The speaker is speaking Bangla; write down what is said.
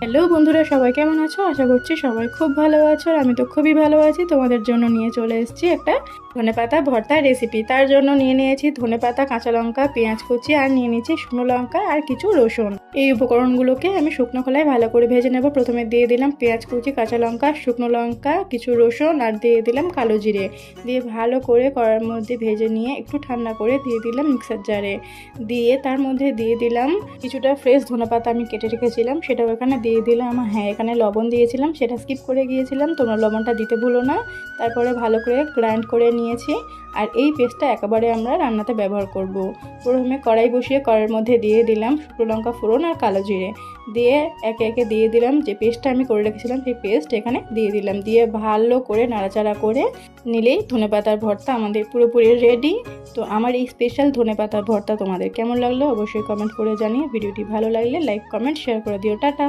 হ্যালো বন্ধুরা, সবাই কেমন আছো? আশা করছি সবাই খুব ভালো আছো। আর আমি তো খুবই ভালো আছি। তোমাদের জন্য নিয়ে চলে এসেছি একটা ধনেপাতা ভর্তার রেসিপি। তার জন্য নিয়ে নিয়েছি ধনেপাতা, কাঁচা লঙ্কা, পেঁয়াজ কুচি, আর নিয়ে নিয়েছি শুকনো লঙ্কা আর কিছু রসুন। এই উপকরণগুলোকে আমি শুকনো খোলায় ভালো করে ভেজে নেব। প্রথমে দিয়ে দিলাম পেঁয়াজ কুচি, কাঁচা লঙ্কা, শুকনো লঙ্কা, কিছু রসুন, আর দিয়ে দিলাম কালো জিরে। দিয়ে ভালো করে কড়ার মধ্যে ভেজে নিয়ে একটু ঠান্ডা করে দিয়ে দিলাম মিক্সার জারে। দিয়ে তার মধ্যে দিয়ে দিলাম কিছুটা ফ্রেশ ধনেপাতা আমি কেটে রেখেছিলাম, সেটাও এখানে দিয়ে দিলাম। হ্যাঁ, এখানে লবণ দিয়েছিলাম, সেটা স্কিপ করে গিয়েছিলাম, তোমরা লবণটা দিতে ভুলো না। তারপরে ভালো করে গ্রাইন্ড করে নিয়েছি। আর এই পেস্টটা একেবারে আমরা রান্নাতে ব্যবহার করব। প্রথমে কড়াই বসিয়ে কড়াইয়ের মধ্যে দিয়ে দিলাম শুকনো লঙ্কা ফোড়ন আর কালো জিরে। দিয়ে একে একে দিয়ে দিলাম যে পেস্টটা আমি করে রেখেছিলাম, সেই পেস্ট এখানে দিয়ে দিলাম। দিয়ে ভালো করে নাড়াচাড়া করে নিলেই ধনেপাতার ভর্তা আমাদের পুরোপুরি রেডি। তো আমার এই স্পেশাল ধনেপাতার ভর্তা তোমাদের কেমন লাগলো অবশ্যই কমেন্ট করে জানিয়ে, ভিডিওটি ভালো লাগলে লাইক কমেন্ট শেয়ার করে দিও। টাটা।